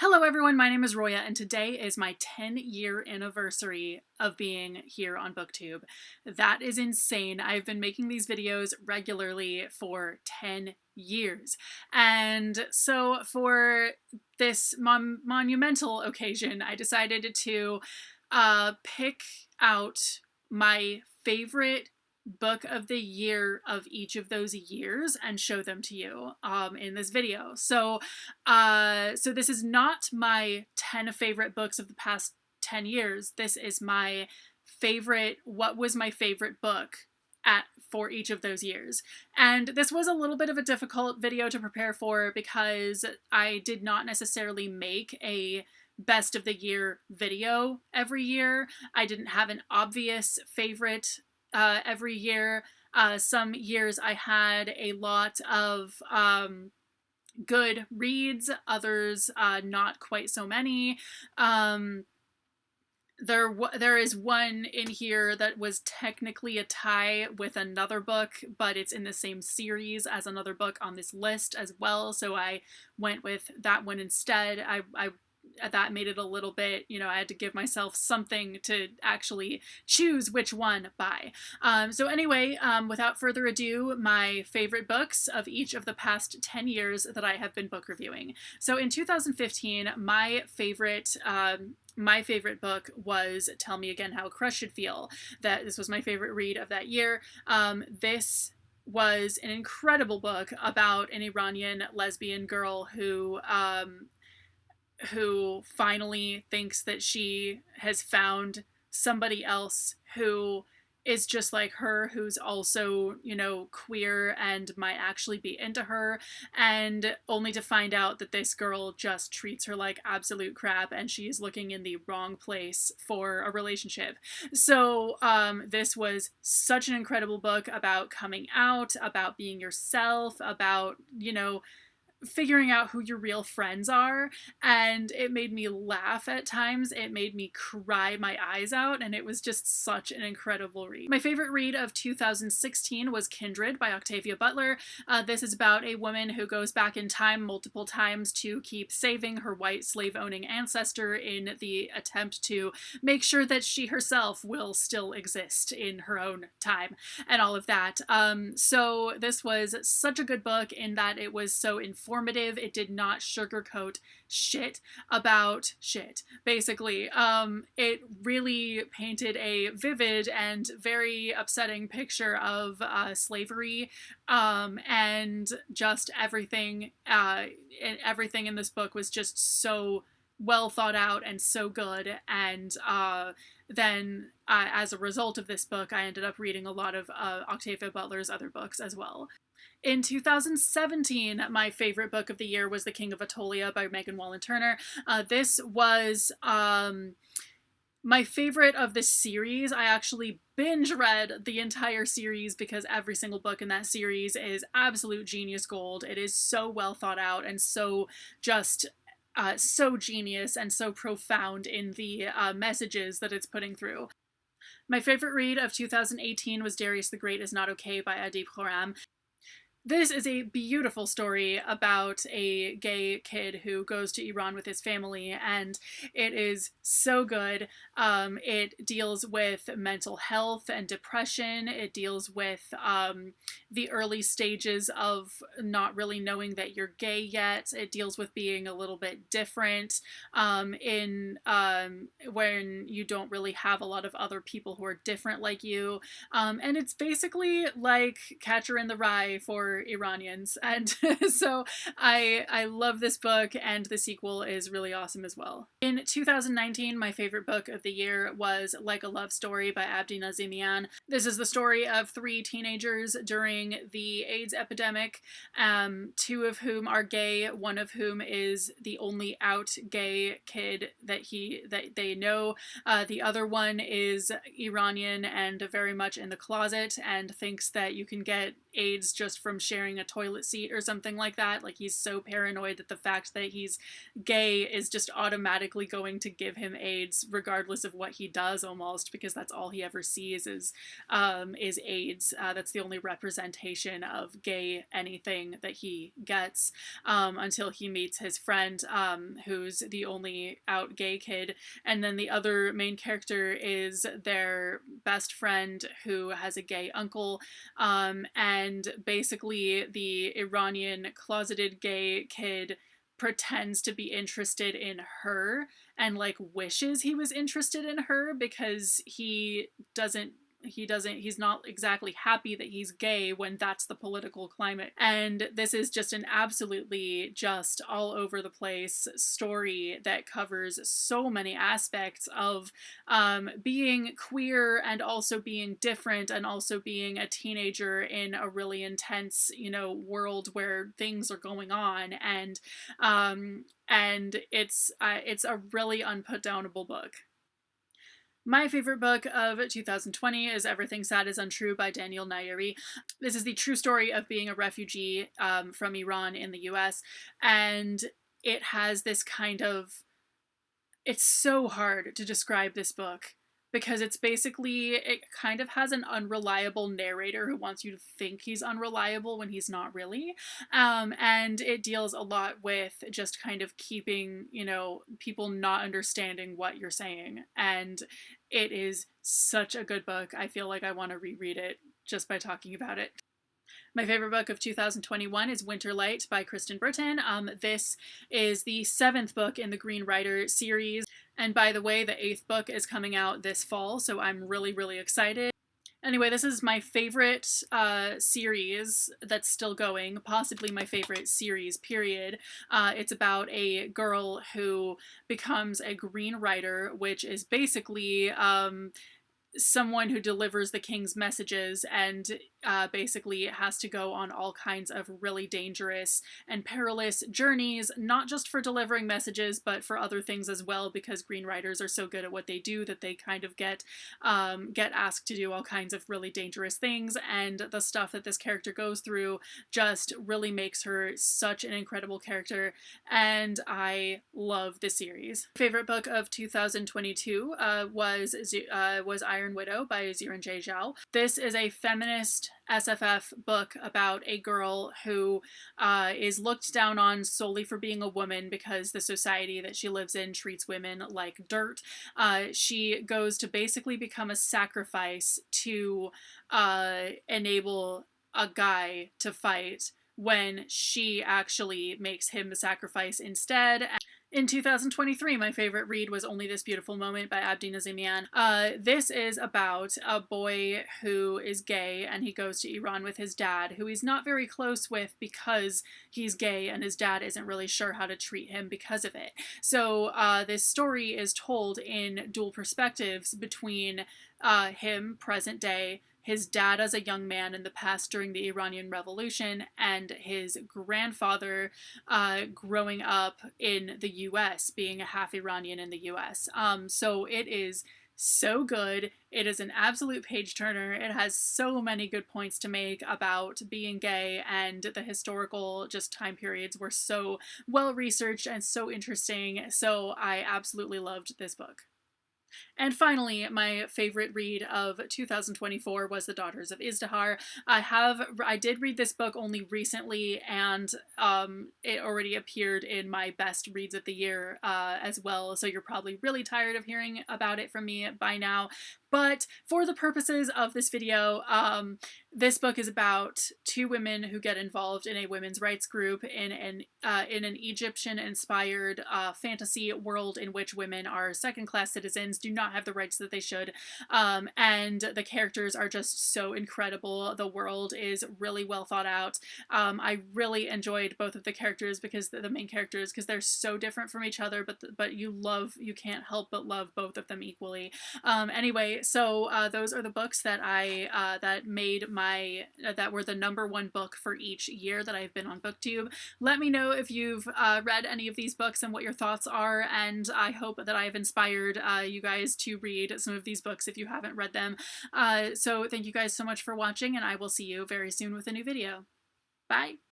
Hello everyone, my name is Roya and today is my 10-year anniversary of being here on Booktube. That is insane. I've been making these videos regularly for 10 years. And so for this monumental occasion, I decided to pick out my favorite book of the year of each of those years and show them to you in this video. So this is not my 10 favorite books of the past 10 years. This is my favorite, what was my favorite book for each of those years. And this was a little bit of a difficult video to prepare for because I did not necessarily make a best of the year video every year. I didn't have an obvious favorite every year. Some years I had a lot of good reads, others not quite so many. There is one in here that was technically a tie with another book, but it's in the same series as another book on this list as well, so I went with that one instead. That made it a little bit, I had to give myself something to actually choose which one by. So anyway, without further ado, my favorite books of each of the past 10 years that I have been book reviewing. So in 2015, my favorite book was Tell Me Again How a Crush Should Feel. This was my favorite read of that year. This was an incredible book about an Iranian lesbian girl who finally thinks that she has found somebody else who is just like her, who's also, queer and might actually be into her, and only to find out that this girl just treats her like absolute crap and she's looking in the wrong place for a relationship. So this was such an incredible book about coming out, about being yourself, about, figuring out who your real friends are, and it made me laugh at times. It made me cry my eyes out, and it was just such an incredible read. My favorite read of 2016 was Kindred by Octavia Butler. This is about a woman who goes back in time multiple times to keep saving her white slave-owning ancestor in the attempt to make sure that she herself will still exist in her own time and all of that. So this was such a good book in that it was so informative. It did not sugarcoat shit about shit, basically. It really painted a vivid and very upsetting picture of slavery, and just everything in this book was just so well thought out and so good. And then as a result of this book, I ended up reading a lot of Octavia Butler's other books as well. In 2017, my favorite book of the year was The King of Atolia by Megan Wallen Turner. This was my favorite of the series. I actually binge read the entire series because every single book in that series is absolute genius gold. It is so well thought out and so just so genius and so profound in the messages that it's putting through. My favorite read of 2018 was Darius the Great Is Not Okay by Adib Khorram. This is a beautiful story about a gay kid who goes to Iran with his family, and it is so good. It deals with mental health and depression. It deals with the early stages of not really knowing that you're gay yet. It deals with being a little bit different when you don't really have a lot of other people who are different like you. And it's basically like Catcher in the Rye for Iranians, and so I love this book, and the sequel is really awesome as well. In 2019, my favorite book of the year was Like a Love Story by Abdi Nazimian. This is the story of 3 teenagers during the AIDS epidemic, 2 of whom are gay, one of whom is the only out gay kid that they know. The other one is Iranian and very much in the closet and thinks that you can get AIDS just from sharing a toilet seat or something like that. Like, he's so paranoid that the fact that he's gay is just automatically going to give him AIDS regardless of what he does, almost, because that's all he ever sees is AIDS. That's the only representation of gay anything that he gets, until he meets his friend, who's the only out gay kid. And then the other main character is their best friend who has a gay uncle, and basically the Iranian closeted gay kid pretends to be interested in her and like wishes he was interested in her because he's not exactly happy that he's gay when that's the political climate. And this is just an absolutely just all over the place story that covers so many aspects of being queer and also being different and also being a teenager in a really intense, world where things are going on. And it's a really unputdownable book. My favorite book of 2020 is Everything Sad is Untrue by Daniel Nayeri. This is the true story of being a refugee from Iran in the US, and it has this kind of... It's so hard to describe this book because it kind of has an unreliable narrator who wants you to think he's unreliable when he's not really. And it deals a lot with just kind of keeping, people not understanding what you're saying. And it is such a good book. I feel like I want to reread it just by talking about it. My favorite book of 2021 is Winterlight by Kristen Britton. This is the 7th book in the Green Rider series. And by the way, the 8th book is coming out this fall, so I'm really, really excited. Anyway, this is my favorite series that's still going, possibly my favorite series, period. It's about a girl who becomes a Green Rider, which is basically someone who delivers the king's messages and basically has to go on all kinds of really dangerous and perilous journeys, not just for delivering messages, but for other things as well, because Green Riders are so good at what they do that they kind of get asked to do all kinds of really dangerous things, and the stuff that this character goes through just really makes her such an incredible character, and I love this series. Favorite book of 2022 was Iron Widow by Ziran J. Zhao. This is a feminist SFF book about a girl who is looked down on solely for being a woman because the society that she lives in treats women like dirt. She goes to basically become a sacrifice to enable a guy to fight when she actually makes him the sacrifice instead. In 2023, my favorite read was Only This Beautiful Moment by Abdi Nazemian. This is about a boy who is gay and he goes to Iran with his dad, who he's not very close with because he's gay and his dad isn't really sure how to treat him because of it. So this story is told in dual perspectives between him, present day, his dad as a young man in the past during the Iranian Revolution, and his grandfather growing up in the US, being a half Iranian in the US. So it is so good. It is an absolute page turner. It has so many good points to make about being gay, and the historical just time periods were so well researched and so interesting. So I absolutely loved this book. And finally, my favorite read of 2024 was The Daughters of Izdihar. I did read this book only recently, and it already appeared in my best reads of the year as well, so you're probably really tired of hearing about it from me by now. But for the purposes of this video, this book is about two women who get involved in a women's rights group in an Egyptian-inspired fantasy world in which women are second-class citizens, do not have the rights that they should, and the characters are just so incredible. The world is really well thought out. I really enjoyed both of the characters, because the main characters, because they're so different from each other, but you can't help but love both of them equally. Anyway, so those are the books that that made my that were the #1 book for each year that I've been on Booktube. Let me know if you've read any of these books and what your thoughts are, and I hope that I've inspired you guys to read some of these books if you haven't read them. So thank you guys so much for watching, and I will see you very soon with a new video. Bye!